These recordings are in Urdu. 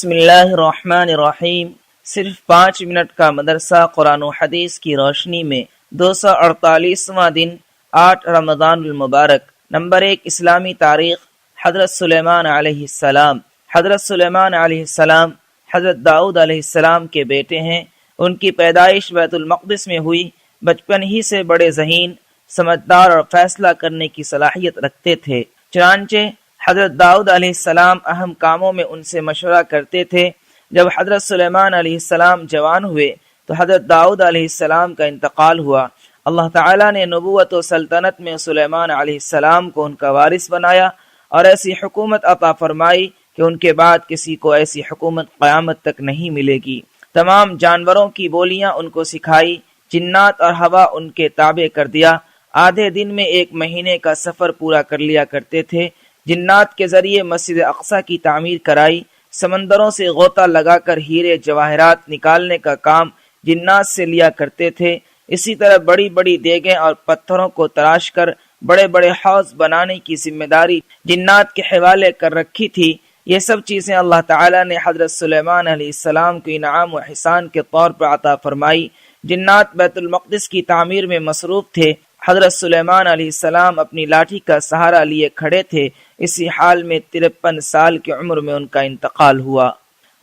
بسم اللہ الرحمن الرحیم۔ صرف 5 منٹ کا مدرسہ قرآن و حدیث کی روشنی میں 248واں دن 8 رمضان المبارک۔ نمبر 1، اسلامی تاریخ۔ حضرت سلیمان علیہ السلام۔ حضرت سلیمان علیہ السلام حضرت داؤد علیہ السلام کے بیٹے ہیں۔ ان کی پیدائش بیت المقدس میں ہوئی۔ بچپن ہی سے بڑے ذہین، سمجھدار اور فیصلہ کرنے کی صلاحیت رکھتے تھے۔ چنانچہ حضرت داؤد علیہ السلام اہم کاموں میں ان سے مشورہ کرتے تھے۔ جب حضرت سلیمان علیہ السلام جوان ہوئے تو حضرت داؤد علیہ السلام کا انتقال ہوا۔ اللہ تعالیٰ نے نبوت و سلطنت میں سلیمان علیہ السلام کو ان کا وارث بنایا اور ایسی حکومت عطا فرمائی کہ ان کے بعد کسی کو ایسی حکومت قیامت تک نہیں ملے گی۔ تمام جانوروں کی بولیاں ان کو سکھائی، جنات اور ہوا ان کے تابع کر دیا۔ آدھے دن میں 1 مہینے کا سفر پورا کر لیا کرتے تھے۔ جنات کے ذریعے مسجد اقصی کی تعمیر کرائی۔ سمندروں سے غوطہ لگا کر ہیرے جواہرات نکالنے کا کام جنات سے لیا کرتے تھے۔ اسی طرح بڑی بڑی دیگیں اور پتھروں کو تراش کر بڑے بڑے حوض بنانے کی ذمہ داری جنات کے حوالے کر رکھی تھی۔ یہ سب چیزیں اللہ تعالیٰ نے حضرت سلیمان علیہ السلام کو انعام و احسان کے طور پر عطا فرمائی۔ جنات بیت المقدس کی تعمیر میں مصروف تھے۔ حضرت سلیمان علیہ السلام اپنی لاٹھی کا سہارا لیے کھڑے تھے۔ اسی حال میں 53 سال کی عمر میں ان کا انتقال ہوا۔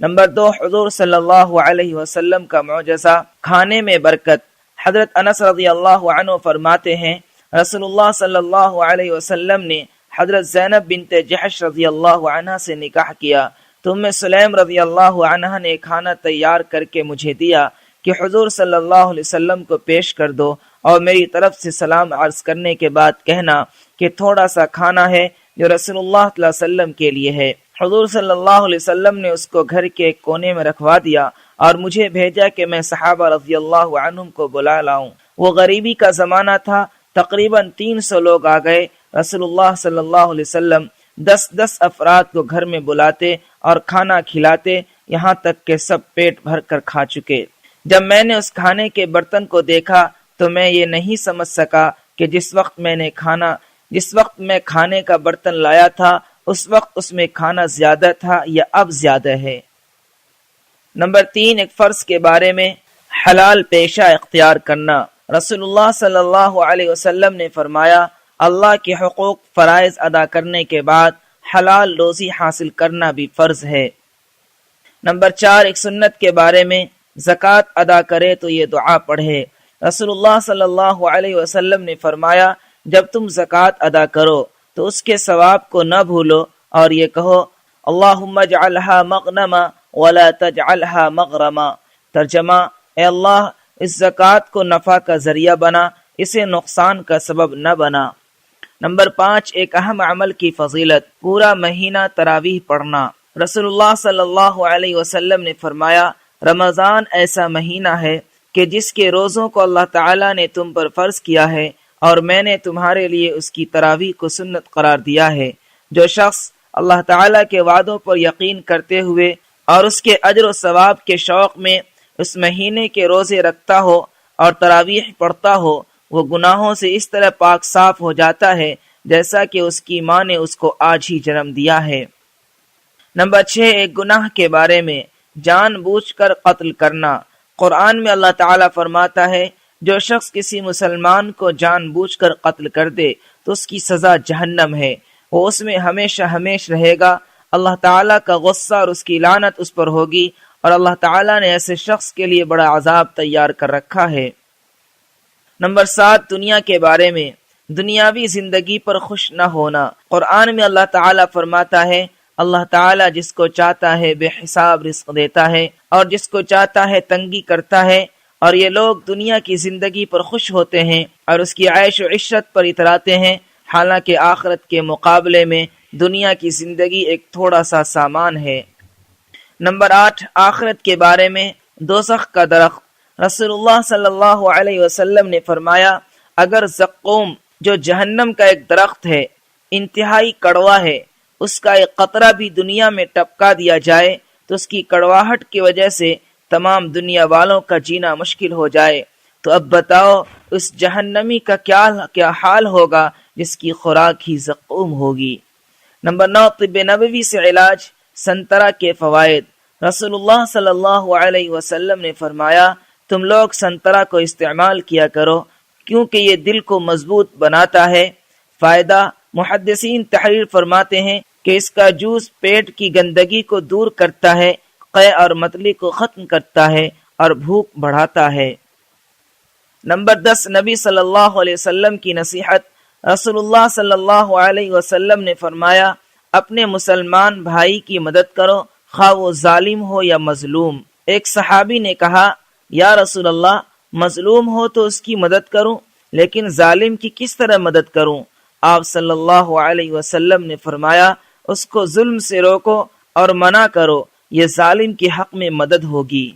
نمبر 2، حضور صلی اللہ علیہ وسلم کا معجزہ، کھانے میں برکت۔ حضرت انس رضی اللہ عنہ فرماتے ہیں، رسول اللہ صلی اللہ علیہ وسلم نے حضرت زینب بنت جحش رضی اللہ عنہ سے نکاح کیا تو ام سلیم رضی اللہ عنہ نے کھانا تیار کر کے مجھے دیا کہ حضور صلی اللہ علیہ وسلم کو پیش کر دو اور میری طرف سے سلام عرض کرنے کے بعد کہنا کہ تھوڑا سا کھانا ہے جو رسول اللہ صلی اللہ علیہ وسلم کے لیے ہے۔ حضور صلی اللہ علیہ وسلم نے اس کو گھر کے ایک کونے میں رکھوا دیا اور مجھے بھیجا کہ میں صحابہ رضی اللہ عنہم کو بلا لاؤں۔ وہ غریبی کا زمانہ تھا، تقریباً 300 لوگ آ گئے۔ رسول اللہ صلی اللہ علیہ وسلم 10 افراد کو گھر میں بلاتے اور کھانا کھلاتے، یہاں تک کہ سب پیٹ بھر کر کھا چکے۔ جب میں نے اس کھانے کے برتن کو دیکھا تو میں یہ نہیں سمجھ سکا کہ جس وقت میں کھانے کا برتن لایا تھا اس وقت اس میں کھانا زیادہ تھا یا اب زیادہ ہے۔ نمبر 3، ایک فرض کے بارے میں، حلال پیشہ اختیار کرنا۔ رسول اللہ صلی اللہ علیہ وسلم نے فرمایا، اللہ کے حقوق فرائض ادا کرنے کے بعد حلال روزی حاصل کرنا بھی فرض ہے۔ نمبر 4، ایک سنت کے بارے میں، زکوٰۃ ادا کرے تو یہ دعا پڑھے۔ رسول اللہ صلی اللہ علیہ وسلم نے فرمایا، جب تم زکوٰۃ ادا کرو تو اس کے ثواب کو نہ بھولو اور یہ کہو، اللہم اجعلھا مغنما ولا تجعلھا مغرما۔ ترجمہ، اے اللہ اس زکوٰۃ کو نفع کا ذریعہ بنا، اسے نقصان کا سبب نہ بنا۔ نمبر 5، ایک اہم عمل کی فضیلت، پورا مہینہ تراویح پڑھنا۔ رسول اللہ صلی اللہ علیہ وسلم نے فرمایا، رمضان ایسا مہینہ ہے کہ جس کے روزوں کو اللہ تعالیٰ نے تم پر فرض کیا ہے اور میں نے تمہارے لیے اس کی تراویح کو سنت قرار دیا ہے۔ جو شخص اللہ تعالیٰ کے وعدوں پر یقین کرتے ہوئے اور اس کے اجر و ثواب کے شوق میں اس مہینے کے روزے رکھتا ہو اور تراویح پڑھتا ہو، وہ گناہوں سے اس طرح پاک صاف ہو جاتا ہے جیسا کہ اس کی ماں نے اس کو آج ہی جنم دیا ہے۔ نمبر 6، ایک گناہ کے بارے میں، جان بوجھ کر قتل کرنا۔ قرآن میں اللہ تعالیٰ فرماتا ہے، جو شخص کسی مسلمان کو جان بوجھ کر قتل کر دے تو اس کی سزا جہنم ہے، وہ اس میں ہمیشہ ہمیش رہے گا۔ اللہ تعالیٰ کا غصہ اور اس کی لعنت اس پر ہوگی اور اللہ تعالیٰ نے ایسے شخص کے لیے بڑا عذاب تیار کر رکھا ہے۔ نمبر 7، دنیا کے بارے میں، دنیاوی زندگی پر خوش نہ ہونا۔ قرآن میں اللہ تعالیٰ فرماتا ہے، اللہ تعالیٰ جس کو چاہتا ہے بے حساب رزق دیتا ہے اور جس کو چاہتا ہے تنگی کرتا ہے، اور یہ لوگ دنیا کی زندگی پر خوش ہوتے ہیں اور اس کی عیش و عشرت پر اتراتے ہیں، حالانکہ آخرت کے مقابلے میں دنیا کی زندگی ایک تھوڑا سا سامان ہے۔ نمبر 8، آخرت کے بارے میں، دوزخ کا درخت۔ رسول اللہ صلی اللہ علیہ وسلم نے فرمایا، اگر زقوم جو جہنم کا ایک درخت ہے، انتہائی کڑوا ہے، اس کا ایک قطرہ بھی دنیا میں ٹپکا دیا جائے تو اس کی کڑواہٹ کی وجہ سے تمام دنیا والوں کا جینا مشکل ہو جائے، تو اب بتاؤ اس جہنمی کا کیا حال ہوگا جس کی خوراک ہی زقوم ہوگی۔ نمبر 9، طب نبوی سے علاج، سنترا کے فوائد۔ رسول اللہ صلی اللہ علیہ وسلم نے فرمایا تم لوگ سنترا کو استعمال کیا کرو کیونکہ یہ دل کو مضبوط بناتا ہے۔ فائدہ، محدثین تحریر فرماتے ہیں کہ اس کا جوس پیٹ کی گندگی کو دور کرتا ہے، قے اور متلی کو ختم کرتا ہے اور بھوک بڑھاتا ہے۔ نمبر 10، نبی صلی اللہ علیہ وسلم کی نصیحت۔ رسول اللہ صلی اللہ علیہ وسلم نے فرمایا اپنے مسلمان بھائی کی مدد کرو خواہ وہ ظالم ہو یا مظلوم۔ ایک صحابی نے کہا یا رسول اللہ، مظلوم ہو تو اس کی مدد کروں لیکن ظالم کی کس طرح مدد کروں؟ آپ صلی اللہ علیہ وسلم نے فرمایا اس کو ظلم سے روکو اور منع کرو، یہ ظالم کے حق میں مدد ہوگی۔